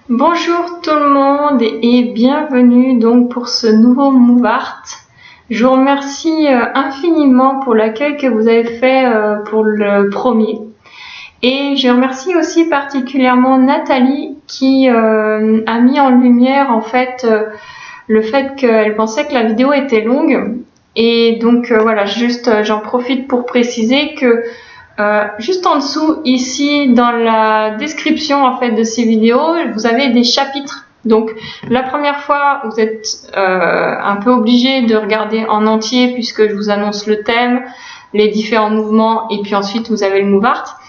Bonjour tout le monde et bienvenue donc pour ce nouveau Move Art. Je vous remercie infiniment pour l'accueil que vous avez fait pour le premier. Et je remercie aussi particulièrement Nathalie qui a mis en lumière en fait le fait qu'elle pensait que la vidéo était longue. Et donc voilà, juste j'en profite pour préciser que juste en dessous, ici, dans la description en fait de ces vidéos, vous avez des chapitres. Donc, la première fois, vous êtes un peu obligé de regarder en entier puisque je vous annonce le thème, les différents mouvements, et puis ensuite vous avez le Move Art.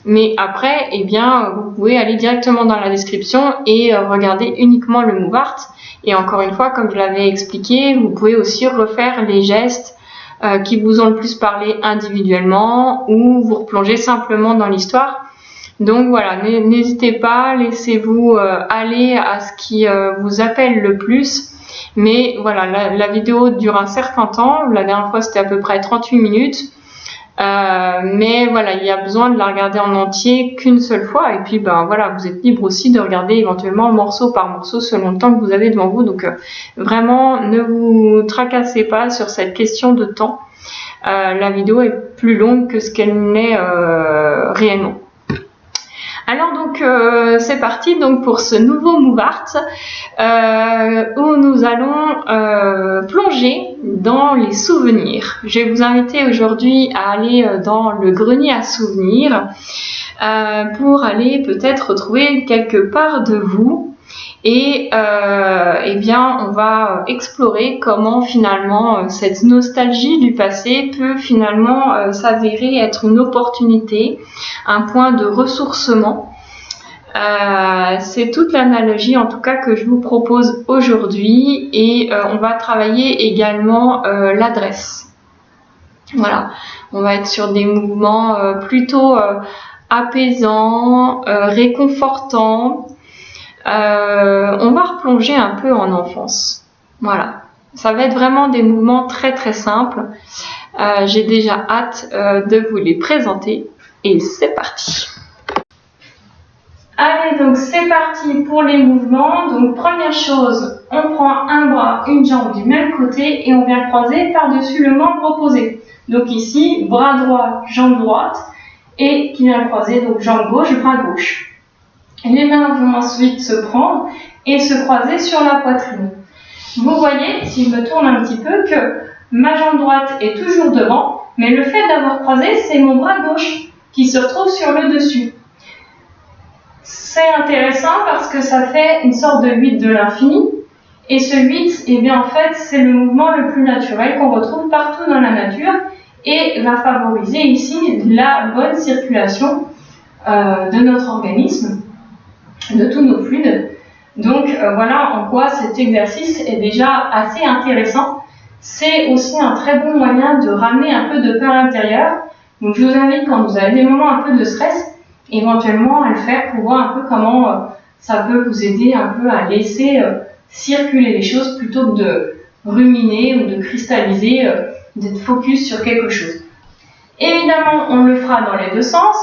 Mais après, eh bien, vous pouvez aller directement dans la description et regarder uniquement le Move Art. Et encore une fois, comme je l'avais expliqué, vous pouvez aussi refaire les gestes qui vous ont le plus parlé individuellement ou vous replonger simplement dans l'histoire. Donc voilà, n'hésitez pas, laissez-vous aller à ce qui vous appelle le plus. Mais voilà, la vidéo dure un certain temps. La dernière fois, c'était à peu près 38 minutes. Mais voilà, il y a besoin de la regarder en entier qu'une seule fois. Et puis, ben voilà, vous êtes libre aussi de regarder éventuellement morceau par morceau selon le temps que vous avez devant vous. Donc, vraiment, ne vous tracassez pas sur cette question de temps. La vidéo est plus longue que ce qu'elle n'est réellement. Alors donc c'est parti donc pour ce nouveau Move Art où nous allons plonger dans les souvenirs. Je vais vous inviter aujourd'hui à aller dans le grenier à souvenirs pour aller peut-être retrouver quelque part de vous. Et eh bien, on va explorer comment finalement cette nostalgie du passé peut finalement s'avérer être une opportunité, un point de ressourcement. C'est toute l'analogie en tout cas que je vous propose aujourd'hui et on va travailler également l'adresse. Voilà, on va être sur des mouvements plutôt apaisants, réconfortants. On va replonger un peu en enfance. Voilà, ça va être vraiment des mouvements très très simples. J'ai déjà hâte de vous les présenter et c'est parti. Allez, donc c'est parti pour les mouvements. Donc première chose, on prend un bras, une jambe du même côté et on vient croiser par-dessus le membre opposé. Donc ici, bras droit, jambe droite et qui vient croiser, donc jambe gauche, bras gauche. Les mains vont ensuite se prendre et se croiser sur la poitrine. Vous voyez, si je me tourne un petit peu, que ma jambe droite est toujours devant, mais le fait d'avoir croisé, c'est mon bras gauche qui se retrouve sur le dessus. C'est intéressant parce que ça fait une sorte de 8 de l'infini. Et ce 8, eh bien, en fait, c'est le mouvement le plus naturel qu'on retrouve partout dans la nature et va favoriser ici la bonne circulation de notre organisme, de tous nos fluides. Donc voilà en quoi cet exercice est déjà assez intéressant. C'est aussi un très bon moyen de ramener un peu de paix à l'intérieur. Donc je vous invite, quand vous avez des moments un peu de stress, éventuellement à le faire pour voir un peu comment ça peut vous aider un peu à laisser circuler les choses plutôt que de ruminer ou de cristalliser, d'être focus sur quelque chose. Évidemment, on le fera dans les deux sens.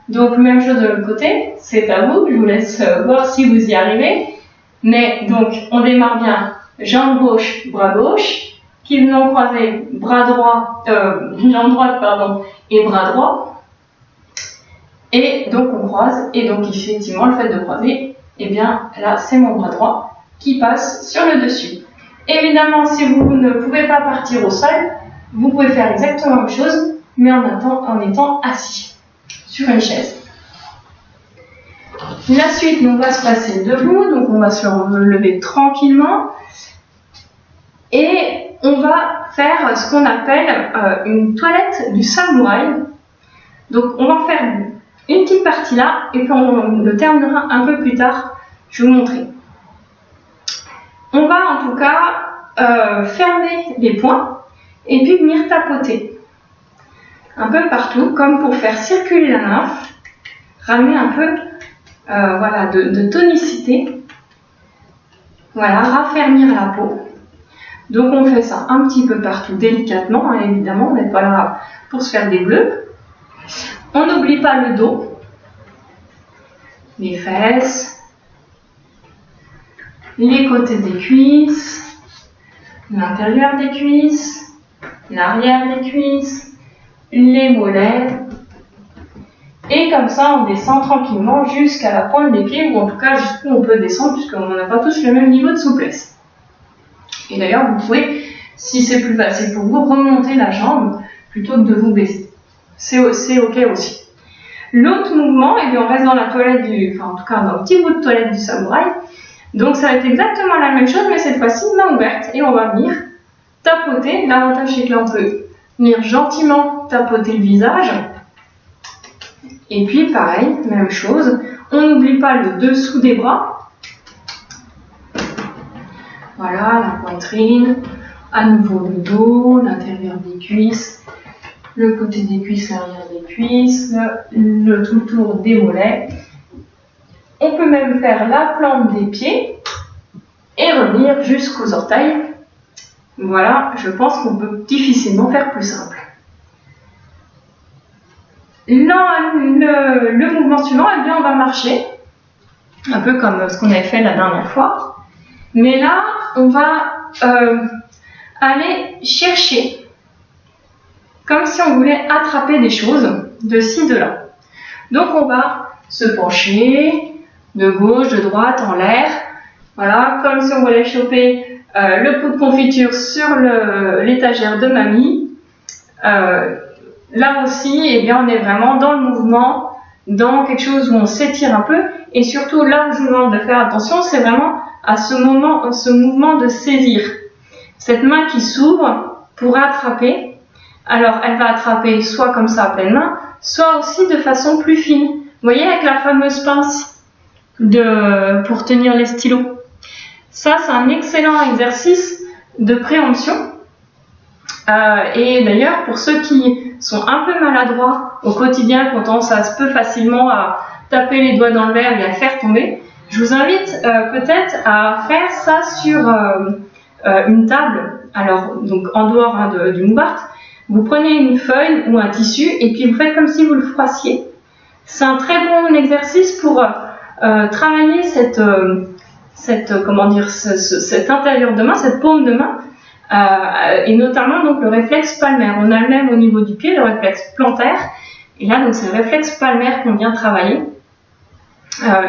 Donc même chose de l'autre côté, c'est à vous, je vous laisse voir si vous y arrivez. Mais donc on démarre bien, jambe gauche, bras gauche, qui venons croiser bras droit, jambe droite pardon, et bras droit. Et donc on croise, et donc effectivement le fait de croiser, eh bien là c'est mon bras droit qui passe sur le dessus. Évidemment, si vous ne pouvez pas partir au sol, vous pouvez faire exactement la même chose, mais en étant assis sur une chaise. La suite, on va se passer debout, donc on va se lever tranquillement et on va faire ce qu'on appelle une toilette du samouraï. Donc on va en faire une petite partie là et puis on le terminera un peu plus tard, je vais vous montrer. On va en tout cas fermer les poings et puis venir tapoter un peu partout, comme pour faire circuler la lymphe, ramener un peu voilà, de tonicité, voilà, raffermir la peau. Donc on fait ça un petit peu partout, délicatement, hein, évidemment, on n'est pas là pour se faire des bleus. On n'oublie pas le dos, les fesses, les côtés des cuisses, l'intérieur des cuisses, l'arrière des cuisses, les mollets. Et comme ça, on descend tranquillement jusqu'à la pointe des pieds, ou en tout cas jusqu'où on peut descendre, puisqu'on n'a pas tous le même niveau de souplesse. Et d'ailleurs, vous pouvez, si c'est plus facile pour vous, remonter la jambe plutôt que de vous baisser. C'est ok aussi. L'autre mouvement, et on reste dans la toilette en tout cas dans le petit bout de toilette du samouraï. Donc ça va être exactement la même chose, mais cette fois-ci main ouverte, et on va venir tapoter. L'avantage c'est que là on peut venir gentiment tapoter le visage. Et puis pareil, même chose, on n'oublie pas le dessous des bras. Voilà, la poitrine, à nouveau le dos, l'intérieur des cuisses, le côté des cuisses, l'arrière des cuisses, tout le tour des mollets. On peut même faire la plante des pieds et revenir jusqu'aux orteils. Voilà, je pense qu'on peut difficilement faire plus simple. Le mouvement suivant, eh bien, on va marcher, un peu comme ce qu'on avait fait la dernière fois. Mais là, on va aller chercher, comme si on voulait attraper des choses de ci, de là. Donc on va se pencher de gauche, de droite, en l'air. Voilà, comme si on voulait choper le pot de confiture sur l'étagère de mamie. Là aussi, eh bien, on est vraiment dans le mouvement, dans quelque chose où on s'étire un peu. Et surtout, là où je vous demande de faire attention, c'est vraiment à ce mouvement de saisir. Cette main qui s'ouvre pour attraper. Alors, elle va attraper soit comme ça à pleine main, soit aussi de façon plus fine. Vous voyez, avec la fameuse pince pour tenir les stylos. Ça, c'est un excellent exercice de préhension. Et d'ailleurs, pour ceux qui sont un peu maladroits au quotidien, qui ont tendance peu facilement à taper les doigts dans le verre et à le faire tomber, je vous invite peut-être à faire ça sur une table. Alors, donc en dehors du Mouvart, vous prenez une feuille ou un tissu et puis vous faites comme si vous le froissiez. C'est un très bon exercice pour travailler cet intérieur de main, cette paume de main, et notamment donc le réflexe palmaire. On a le même au niveau du pied, le réflexe plantaire, et là donc c'est le réflexe palmaire qu'on vient travailler.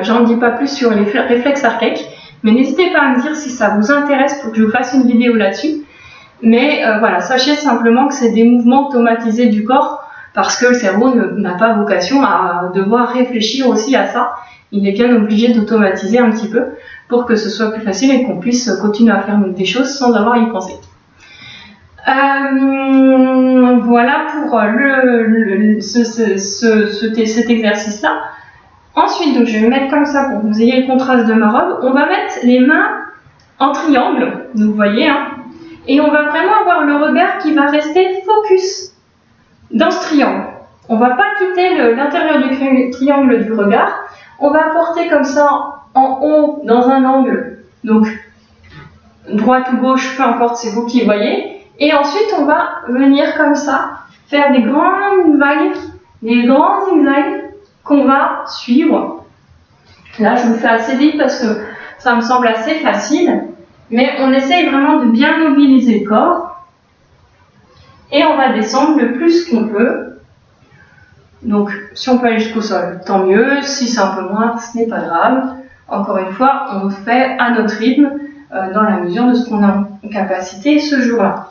J'en dis pas plus sur les réflexes archaïques, mais n'hésitez pas à me dire si ça vous intéresse pour que je vous fasse une vidéo là-dessus. Mais voilà, sachez simplement que c'est des mouvements automatisés du corps, parce que le cerveau n'a pas vocation à devoir réfléchir aussi à ça. Il est bien obligé d'automatiser un petit peu pour que ce soit plus facile et qu'on puisse continuer à faire des choses sans avoir à y penser. Voilà pour cet exercice-là. Ensuite, donc, je vais mettre comme ça pour que vous ayez le contraste de ma robe. On va mettre les mains en triangle, vous voyez, hein, et on va vraiment avoir le regard qui va rester focus dans ce triangle. On ne va pas quitter l'intérieur du triangle du regard. On va porter comme ça en haut dans un angle, donc droite ou gauche, peu importe, c'est vous qui voyez. Et ensuite, on va venir comme ça, faire des grandes vagues, des grands zigzags qu'on va suivre. Là, je vous fais assez vite parce que ça me semble assez facile, mais on essaye vraiment de bien mobiliser le corps. Et on va descendre le plus qu'on peut. Donc, si on peut aller jusqu'au sol, tant mieux. Si c'est un peu moins, ce n'est pas grave. Encore une fois, on fait à notre rythme, dans la mesure de ce qu'on a en capacité ce jour-là.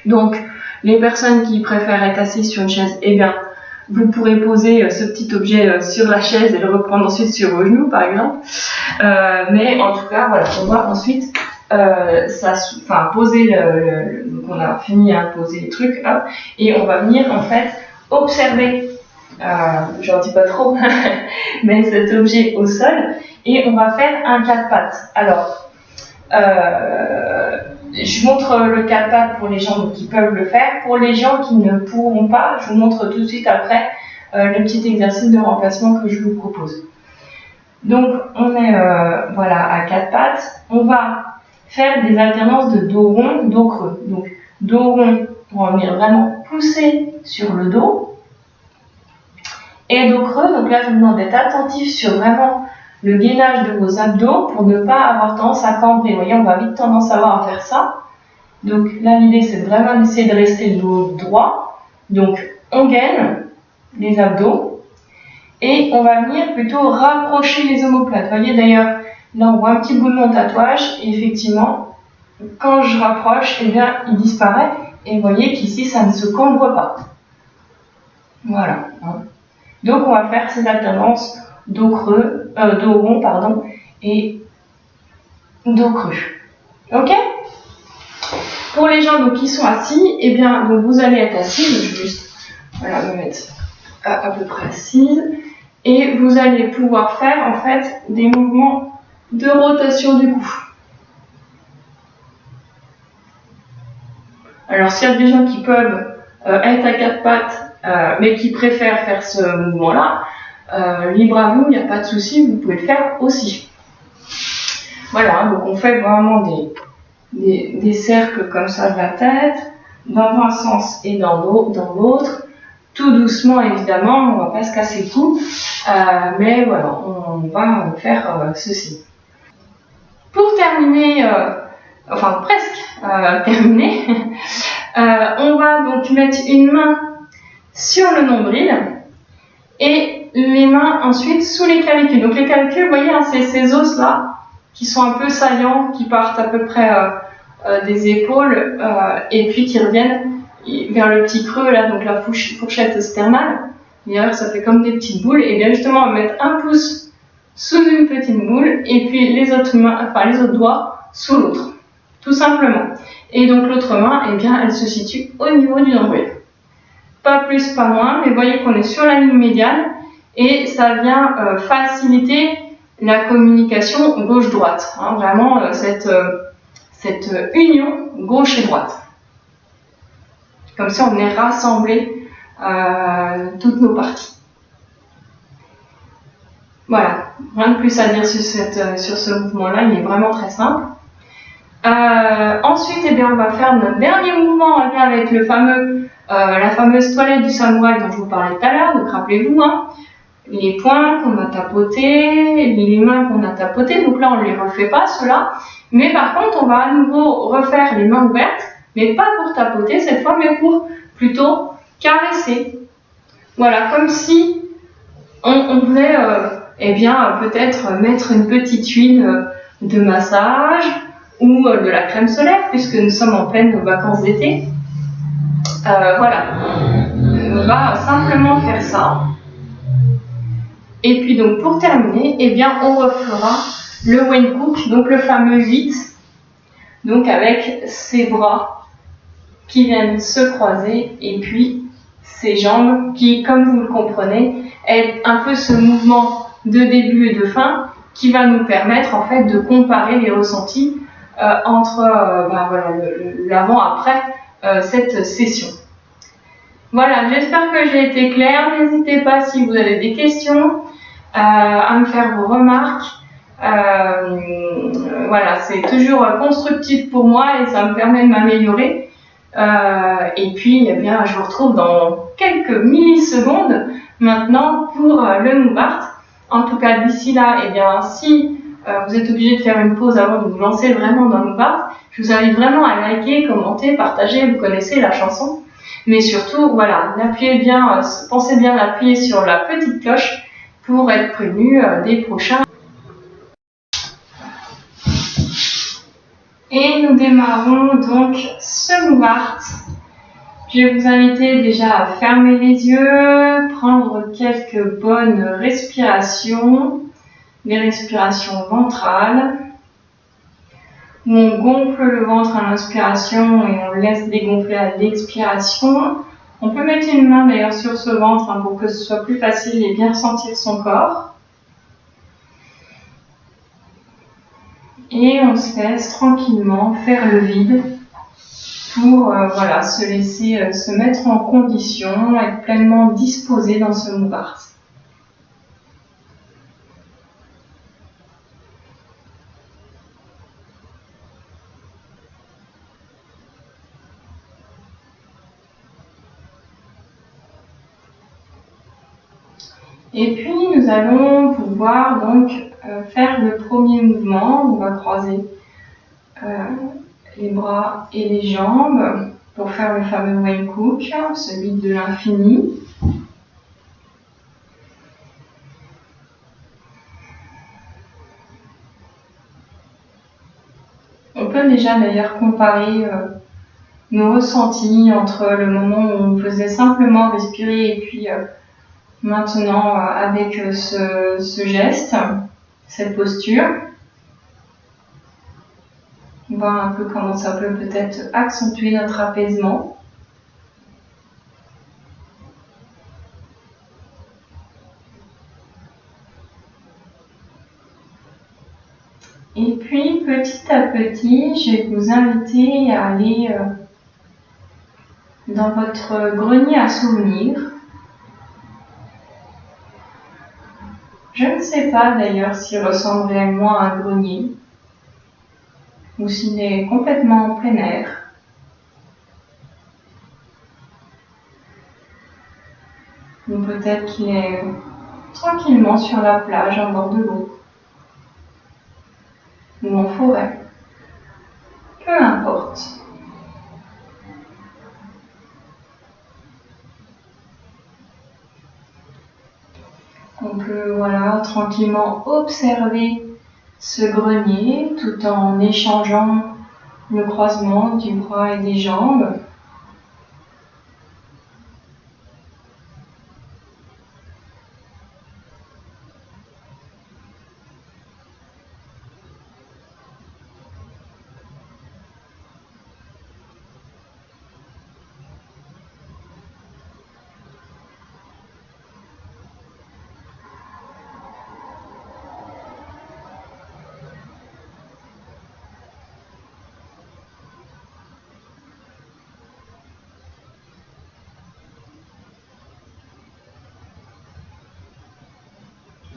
Donc, les personnes qui préfèrent être assises sur une chaise, eh bien, vous pourrez poser ce petit objet sur la chaise et le reprendre ensuite sur vos genoux, par exemple. Mais en tout cas, voilà, on va ensuite poser donc on a fini à poser les trucs, hop, et on va venir en fait observer, j'en dis pas trop, mais cet objet au sol, et on va faire un quatre pattes. Alors, je montre le quatre pattes pour les gens qui peuvent le faire. Pour les gens qui ne pourront pas, je vous montre tout de suite après le petit exercice de remplacement que je vous propose. Donc, on est voilà, à quatre pattes. On va faire des alternances de dos rond, dos creux. Donc, dos rond pour venir vraiment pousser sur le dos. Et dos creux, donc là, je vous demande d'être attentif sur vraiment le gainage de vos abdos pour ne pas avoir tendance à cambrer. Vous voyez, on va vite tendance à avoir à faire ça. Donc là, l'idée, c'est vraiment d'essayer de rester le dos droit. Donc, on gaine les abdos et on va venir plutôt rapprocher les omoplates. Vous voyez, d'ailleurs, là, on voit un petit bout de mon tatouage et effectivement, quand je rapproche, eh bien, il disparaît. Et vous voyez qu'ici, ça ne se cambre pas. Voilà. Donc, on va faire ces alternances dos creux, dos rond, pardon, et dos creux. Ok? Pour les gens donc, qui sont assis, eh bien, donc, vous allez être assis, donc je vais juste me mettre à peu près assise, et vous allez pouvoir faire en fait des mouvements de rotation du cou. Alors, s'il y a des gens qui peuvent être à quatre pattes, mais qui préfèrent faire ce mouvement-là, libre à vous, il n'y a pas de souci, vous pouvez le faire aussi. Voilà, donc on fait vraiment des cercles comme ça de la tête, dans un sens et dans l'autre, tout doucement évidemment, on ne va pas se casser le cou, mais voilà, on va faire ceci. Pour terminer, enfin presque terminer, on va donc mettre une main sur le nombril et les mains ensuite sous les clavicules. Donc les clavicules, vous voyez, hein, c'est ces os là qui sont un peu saillants, qui partent à peu près des épaules et puis qui reviennent vers le petit creux là, donc la fourchette sternale. D'ailleurs, ça fait comme des petites boules. Et bien justement, on va mettre un pouce sous une petite boule et puis les autres mains, enfin les autres doigts sous l'autre, tout simplement. Et donc l'autre main, eh bien, elle se situe au niveau du nombril. Pas plus, pas moins, mais vous voyez qu'on est sur la ligne médiane et ça vient faciliter la communication gauche-droite. Hein, vraiment cette union gauche et droite. Comme ça, on est rassemblés toutes nos parties. Voilà, rien de plus à dire sur ce mouvement-là, il est vraiment très simple. Ensuite, eh bien, on va faire notre dernier mouvement en lien avec la fameuse toilette du samouraï dont je vous parlais tout à l'heure. Donc, rappelez-vous, hein, les poings qu'on a tapotés, les mains qu'on a tapotées. Donc là, on ne les refait pas, ceux-là. Mais par contre, on va à nouveau refaire les mains ouvertes, mais pas pour tapoter cette fois, mais pour plutôt caresser. Voilà, comme si on voulait eh bien, peut-être mettre une petite huile de massage ou de la crème solaire, puisque nous sommes en pleine vacances d'été. Voilà, on va simplement faire ça. Et puis donc pour terminer, eh bien, on refera le Wayne Cook, donc le fameux 8, donc avec ses bras qui viennent se croiser et puis ses jambes qui, comme vous le comprenez, est un peu ce mouvement de début et de fin qui va nous permettre en fait de comparer les ressentis entre l'avant-après cette session. Voilà, j'espère que j'ai été claire. N'hésitez pas si vous avez des questions à me faire vos remarques. Voilà, c'est toujours constructif pour moi et ça me permet de m'améliorer. Et puis, eh bien, je vous retrouve dans quelques millisecondes maintenant pour le Mouvart. En tout cas, d'ici là, eh bien, si vous êtes obligé de faire une pause avant de vous lancer vraiment dans le Mouvart, je vous invite vraiment à liker, commenter, partager. Vous connaissez la chanson. Mais surtout, voilà, pensez bien à appuyer sur la petite cloche pour être prévenu des prochains. Et nous démarrons donc ce Mouvart. Je vais vous inviter déjà à fermer les yeux, prendre quelques bonnes respirations, des respirations ventrales, où on gonfle le ventre à l'inspiration et on laisse dégonfler à l'expiration. On peut mettre une main d'ailleurs sur ce ventre pour que ce soit plus facile et bien ressentir son corps. Et on se laisse tranquillement faire le vide pour se laisser se mettre en condition, être pleinement disposé dans ce Mouvart. Et puis nous allons pouvoir donc faire le premier mouvement. On va croiser les bras et les jambes pour faire le fameux Wayne Cook, celui de l'infini. On peut déjà d'ailleurs comparer nos ressentis entre le moment où on faisait simplement respirer et puis maintenant avec ce geste, cette posture. On voit un peu comment ça peut peut-être accentuer notre apaisement. Et puis petit à petit, je vais vous inviter à aller dans votre grenier à souvenirs. Je ne sais pas d'ailleurs s'il ressemble réellement à un grenier ou s'il est complètement en plein air. Ou peut-être qu'il est tranquillement sur la plage en bord de l'eau ou en forêt. Peu importe. On peut tranquillement observer ce grenier tout en échangeant le croisement du bras et des jambes.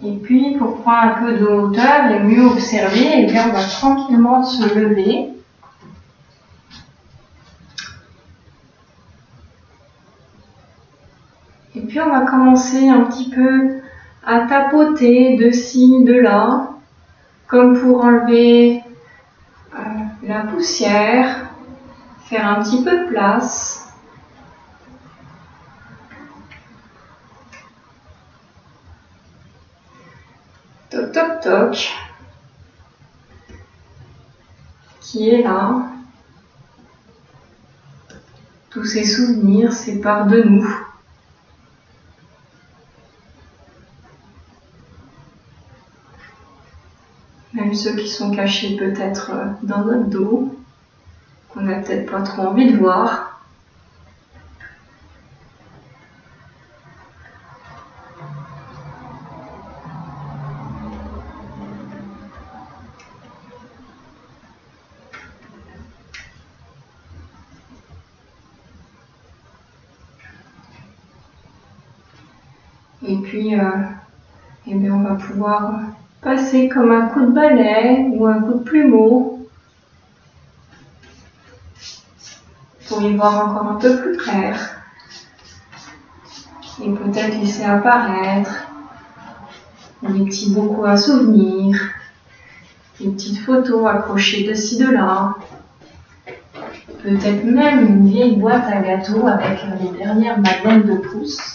Et puis, pour prendre un peu de hauteur et mieux observer, on va tranquillement se lever. Et puis, on va commencer un petit peu à tapoter de ci, de là, comme pour enlever la poussière, faire un petit peu de place. Toc toc toc, qui est là. Tous ces souvenirs, ces parts de nous. Même ceux qui sont cachés peut-être dans notre dos, qu'on n'a peut-être pas trop envie de voir. Et puis, on va pouvoir passer comme un coup de balai ou un coup de plumeau pour y voir encore un peu plus clair. Et peut-être laisser apparaître des petits bocaux à souvenirs, des petites photos accrochées de ci, de là. Peut-être même une vieille boîte à gâteaux avec les dernières madeleines de Proust.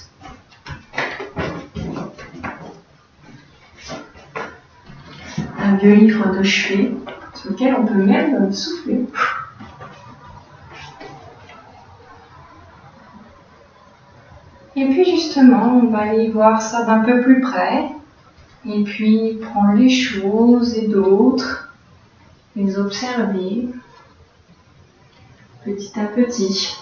Un vieux livre de chevet sur lequel on peut même souffler. Et puis justement, on va aller voir ça d'un peu plus près et puis prendre les choses et d'autres, les observer petit à petit.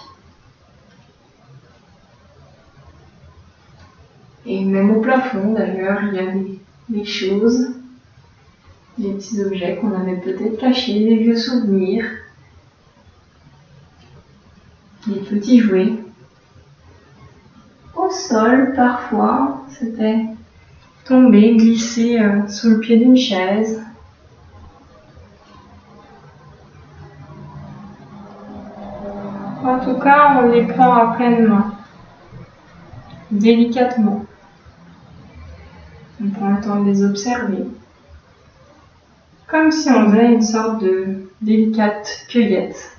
Et même au plafond d'ailleurs, il y a des choses, des petits objets qu'on avait peut-être cachés, des vieux souvenirs, des petits jouets. Au sol, parfois, c'était tombé, glissé sous le pied d'une chaise. En tout cas, on les prend à pleine main, délicatement. On prend le temps de les observer. comme si on faisait une sorte de délicate cueillette.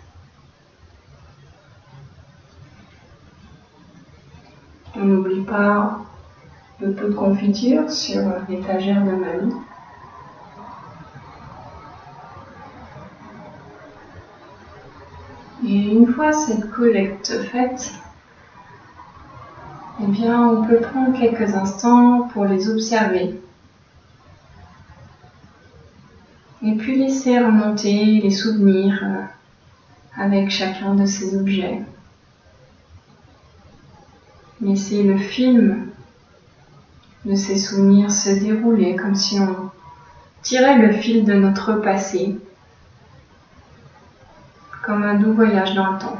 On n'oublie pas le pot de confiture sur l'étagère de mamie. Et une fois cette collecte faite, eh bien, on peut prendre quelques instants pour les observer. Et puis laisser remonter les souvenirs avec chacun de ces objets. Laisser le film de ces souvenirs se dérouler comme si on tirait le fil de notre passé, comme un doux voyage dans le temps.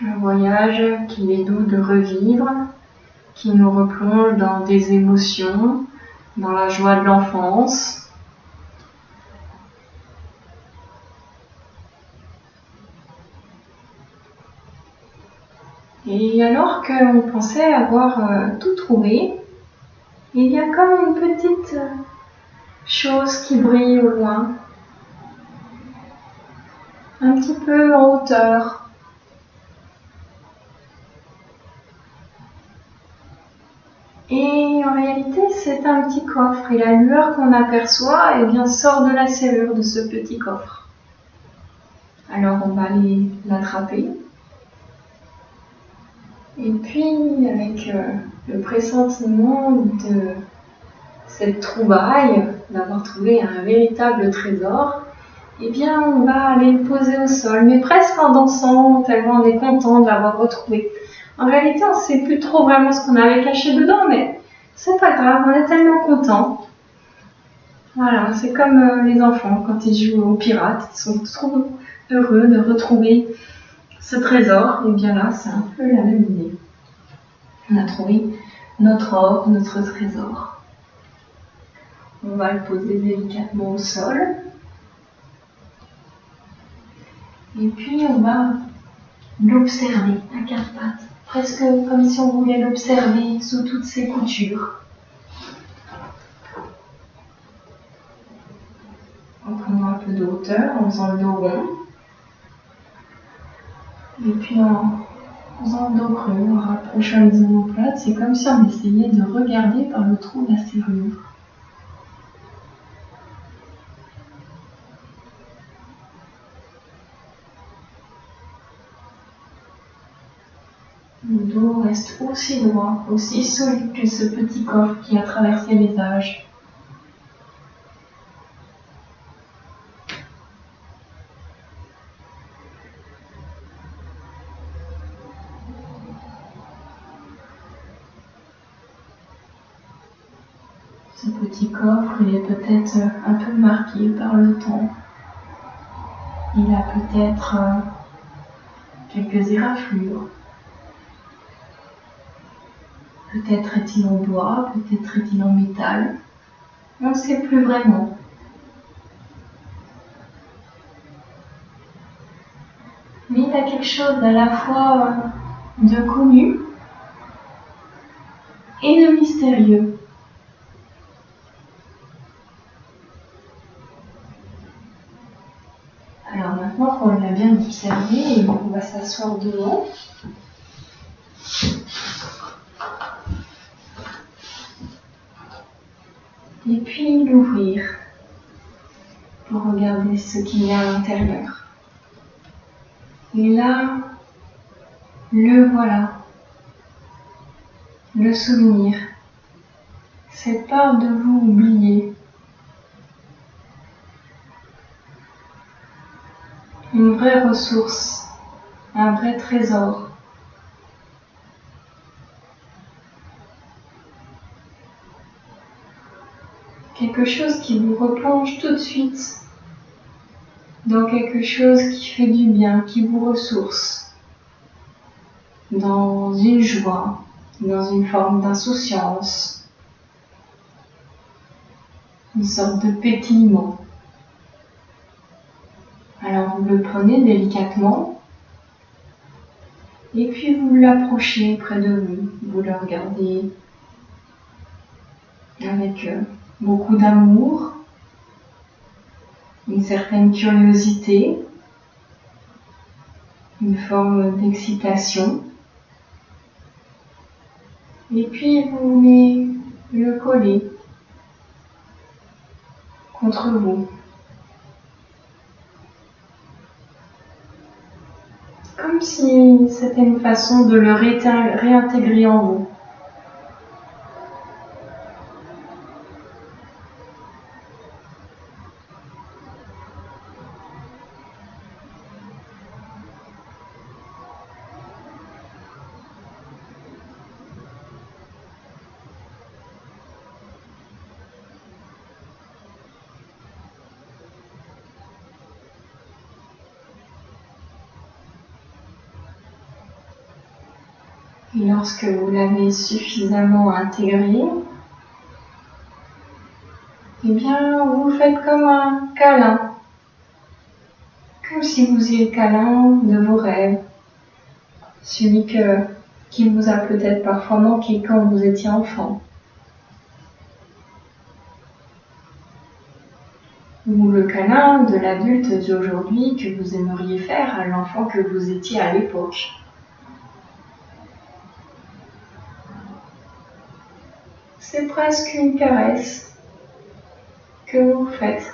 Un voyage qu'il est doux de revivre, qui nous replonge dans des émotions, dans la joie de l'enfance. Et alors qu'on pensait avoir tout trouvé, il y a comme une petite chose qui brille au loin, un petit peu en hauteur. Et en réalité, c'est un petit coffre. Et la lueur qu'on aperçoit, eh bien, sort de la serrure de ce petit coffre. Alors, on va aller l'attraper. Et puis, avec le pressentiment de cette trouvaille, d'avoir trouvé un véritable trésor, eh bien, on va aller le poser au sol, mais presque en dansant, tellement on est content de l'avoir retrouvé. En réalité, on ne sait plus trop vraiment ce qu'on avait caché dedans, mais c'est pas grave, on est tellement content. Voilà, c'est comme les enfants quand ils jouent aux pirates, ils sont trop heureux de retrouver ce trésor. Et bien là, c'est un peu la même idée. On a trouvé notre or, notre trésor. On va le poser délicatement au sol. Et puis on va l'observer à quatre pattes, presque comme si on voulait l'observer sous toutes ses coutures. En prenant un peu de hauteur, en faisant le dos rond. Et puis en faisant le dos creux, en rapprochant les omoplates, c'est comme si on essayait de regarder par le trou de la serrure. Le dos reste aussi droit, aussi solide que ce petit coffre qui a traversé les âges. Ce petit coffre, il est peut-être un peu marqué par le temps. Il a peut-être quelques éraflures. Peut-être est-il en bois, peut-être est-il en métal. On ne sait plus vraiment. Mais il a quelque chose à la fois de connu et de mystérieux. Alors maintenant qu'on l'a bien observé, on va s'asseoir devant. Et puis l'ouvrir pour regarder ce qu'il y a à l'intérieur. Et là, le voilà, le souvenir, cette part de vous oubliée. Une vraie ressource, un vrai trésor. Quelque chose qui vous replonge tout de suite dans quelque chose qui fait du bien, qui vous ressource, dans une joie, dans une forme d'insouciance, une sorte de pétillement. Alors vous le prenez délicatement Et puis vous l'approchez près de vous, vous le regardez avec beaucoup d'amour, une certaine curiosité, une forme d'excitation. Et puis vous venez le coller contre vous. Comme si c'était une façon de le réintégrer en vous. Et lorsque vous l'avez suffisamment intégré, eh bien, vous faites comme un câlin. Comme si vous faisiez le câlin de vos rêves. Celui qui vous a peut-être parfois manqué quand vous étiez enfant. Ou le câlin de l'adulte d'aujourd'hui que vous aimeriez faire à l'enfant que vous étiez à l'époque. C'est presque une caresse que vous faites,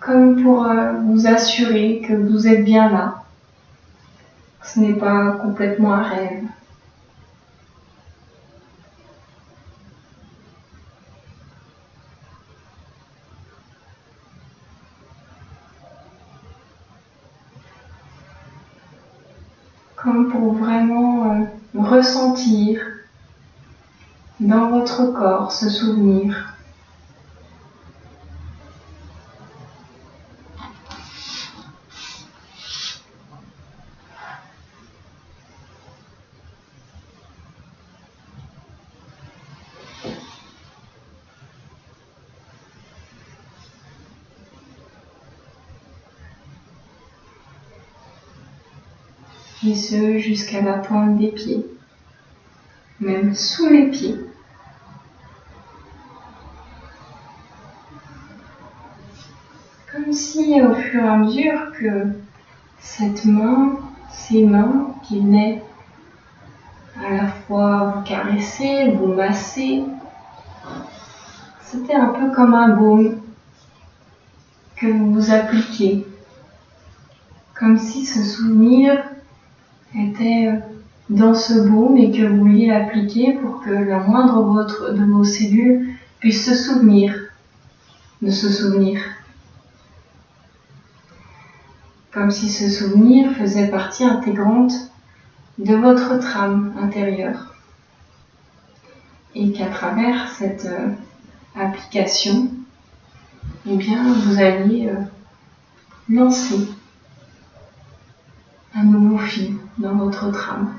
comme pour vous assurer que vous êtes bien là. Ce n'est pas complètement un rêve. Comme pour vraiment ressentir dans votre corps ce souvenir. Et ce jusqu'à la pointe des pieds, même sous les pieds. Comme si au fur et à mesure que cette main, ces mains qui venaient à la fois vous caresser, vous masser, c'était un peu comme un baume que vous vous appliquiez. Comme si ce souvenir était dans ce baume et que vous vouliez l'appliquer pour que la moindre de vos cellules puisse se souvenir de ce souvenir. Comme si ce souvenir faisait partie intégrante de votre trame intérieure. Et qu'à travers cette application, eh bien, vous alliez lancer un nouveau fil dans votre trame.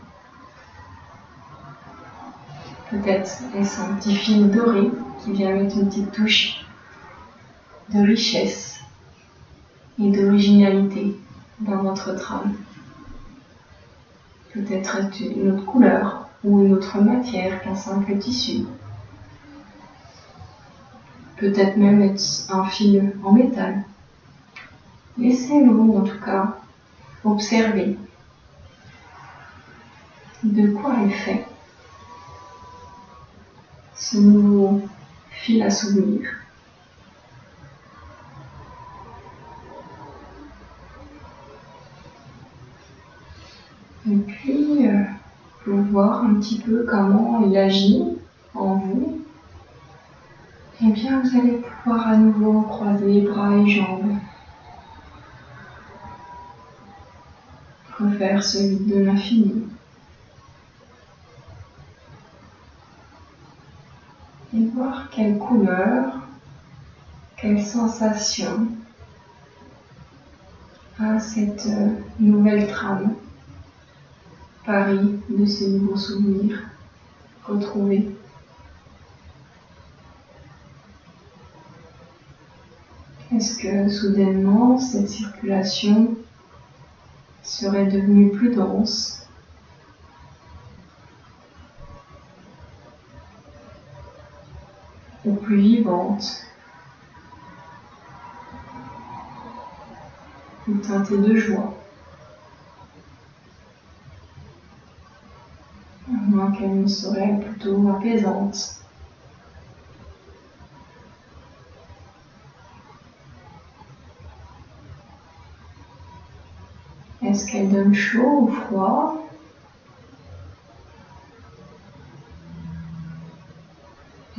Peut-être est-ce un petit fil doré qui vient mettre une petite touche de richesse et d'originalité dans votre trame. Peut-être une autre couleur ou une autre matière qu'un simple tissu. Peut-être même être un fil en métal. Laissez-vous en tout cas observer de quoi est fait ce nouveau fil à souvenir. Et puis, pour voir un petit peu comment il agit en vous, eh bien, vous allez pouvoir à nouveau croiser bras et jambes. Refaire ce vide de l'infini. Et voir quelle couleur, quelle sensation a cette nouvelle trame, parie de ces nouveaux souvenirs retrouvés. Est-ce que soudainement cette circulation serait devenue plus dense ou plus vivante. Ou teintée de joie. À moins qu'elle ne serait plutôt apaisante. Est-ce qu'elle donne chaud ou froid?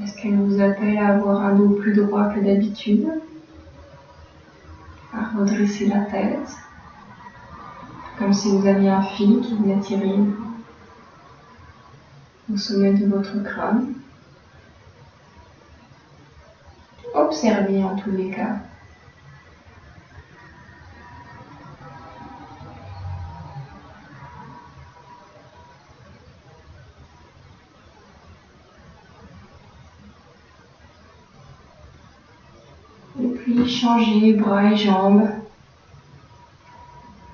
Est-ce qu'elle vous appelle à avoir un dos plus droit que d'habitude? À redresser la tête, comme si vous aviez un fil qui venait tirer au sommet de votre crâne? Observez en tous les cas. Et puis changez bras et jambes,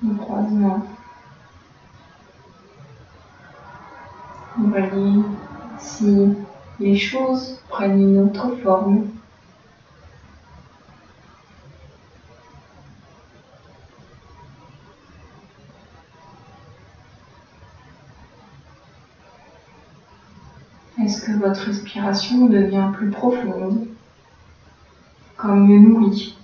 le croisement. Voyez si les choses prennent une autre forme. Est-ce que votre respiration devient plus profonde, comme mieux nourrie?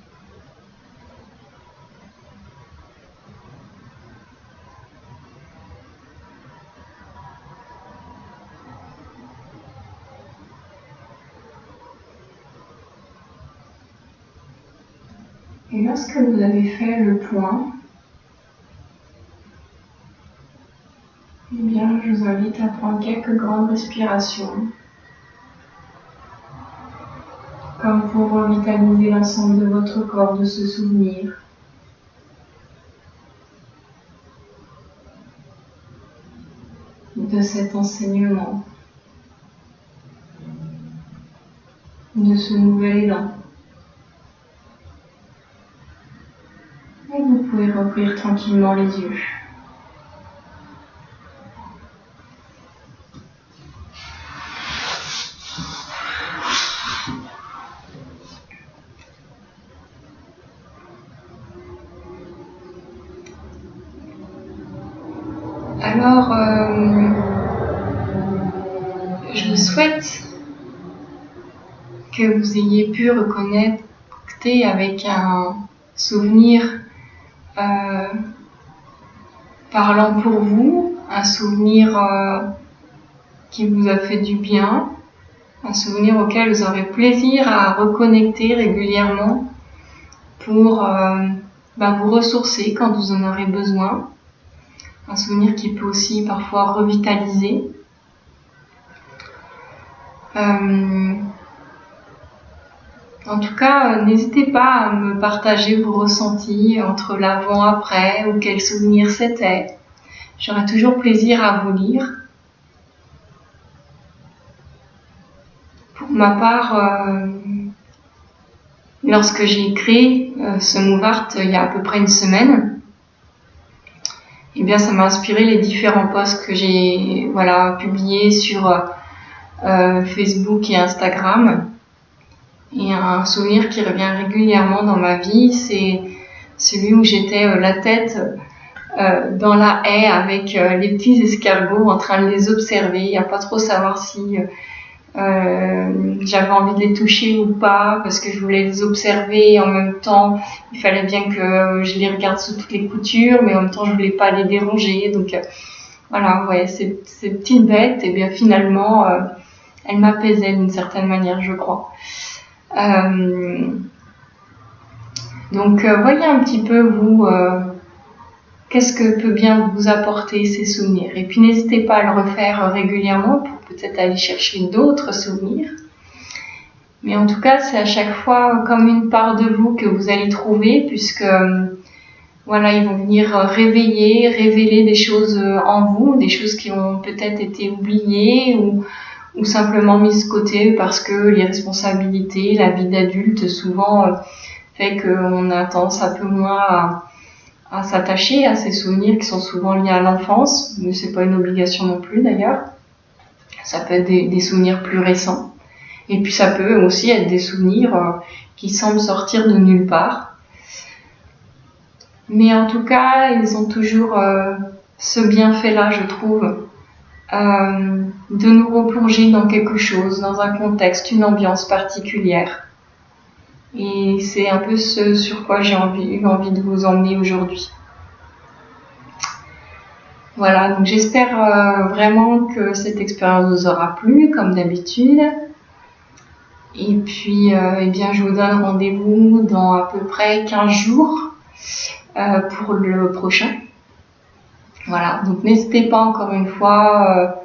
Et lorsque vous avez fait le point, eh bien, je vous invite à prendre quelques grandes respirations, comme pour revitaliser l'ensemble de votre corps de ce souvenir. De cet enseignement, de ce nouvel élan. Et vous pouvez rouvrir tranquillement les yeux. Alors, je vous souhaite que vous ayez pu reconnecter avec un souvenir parlant pour vous, un souvenir qui vous a fait du bien, un souvenir auquel vous aurez plaisir à reconnecter régulièrement pour vous ressourcer quand vous en aurez besoin. Un souvenir qui peut aussi parfois revitaliser. En tout cas, n'hésitez pas à me partager vos ressentis entre l'avant-après ou quel souvenir c'était. J'aurai toujours plaisir à vous lire. Pour ma part, lorsque j'ai créé ce Mouvart il y a à peu près une semaine, eh bien, ça m'a inspiré les différents posts que j'ai publiés sur Facebook et Instagram. Et un souvenir qui revient régulièrement dans ma vie, c'est celui où j'étais la tête dans la haie avec les petits escargots en train de les observer, à pas trop savoir si j'avais envie de les toucher ou pas, parce que je voulais les observer et en même temps il fallait bien que je les regarde sous toutes les coutures, mais en même temps je voulais pas les déranger. Donc ces petites bêtes, et bien finalement elles m'apaisaient d'une certaine manière, je crois. Donc voyez un petit peu vous qu'est-ce que peut bien vous apporter ces souvenirs. Et puis n'hésitez pas à le refaire régulièrement pour peut-être aller chercher d'autres souvenirs. Mais en tout cas, c'est à chaque fois comme une part de vous que vous allez trouver, puisque ils vont venir révéler des choses en vous, des choses qui ont peut-être été oubliées ou simplement mises de côté parce que les responsabilités, la vie d'adulte souvent fait qu'on a tendance un peu moins à s'attacher à ces souvenirs qui sont souvent liés à l'enfance, mais c'est pas une obligation non plus d'ailleurs. Ça peut être des souvenirs plus récents. Et puis ça peut aussi être des souvenirs qui semblent sortir de nulle part. Mais en tout cas, ils ont toujours ce bienfait-là, je trouve, de nous replonger dans quelque chose, dans un contexte, une ambiance particulière. Et c'est un peu ce sur quoi j'ai eu envie de vous emmener aujourd'hui. Voilà, donc j'espère vraiment que cette expérience vous aura plu, comme d'habitude. Et puis, eh bien, je vous donne rendez-vous dans à peu près 15 jours pour le prochain. Voilà, donc n'hésitez pas encore une fois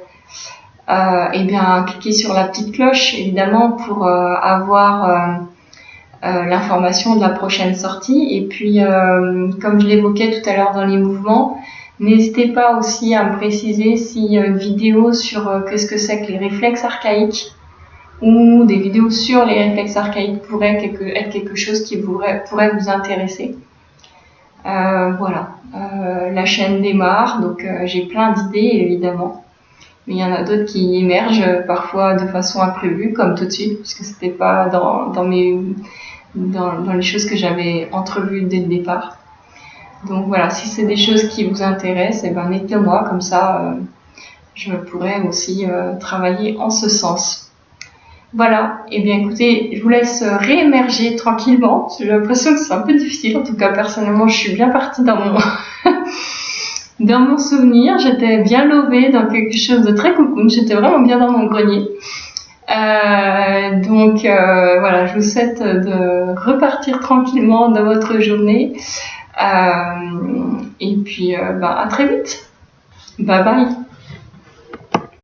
eh bien, à cliquer sur la petite cloche, évidemment, pour avoir l'information de la prochaine sortie. Et puis, comme je l'évoquais tout à l'heure dans les mouvements, n'hésitez pas aussi à me préciser s'il y a une vidéo sur qu'est-ce que c'est que les réflexes archaïques ou des vidéos sur les réflexes archaïques pourraient être quelque chose qui pourrait vous intéresser. Voilà, la chaîne démarre, donc j'ai plein d'idées évidemment, mais il y en a d'autres qui émergent parfois de façon imprévue, comme tout de suite, puisque c'était pas dans les choses que j'avais entrevues dès le départ. Donc voilà, si c'est des choses qui vous intéressent, eh ben mettez-moi, comme ça je pourrais aussi travailler en ce sens. Voilà, et bien écoutez, je vous laisse réémerger tranquillement. J'ai l'impression que c'est un peu difficile, en tout cas personnellement je suis bien partie dans mon dans mon souvenir. J'étais bien lovée dans quelque chose de très cocoon, j'étais vraiment bien dans mon grenier. Donc voilà, je vous souhaite de repartir tranquillement dans votre journée. Et puis à très vite. Bye bye.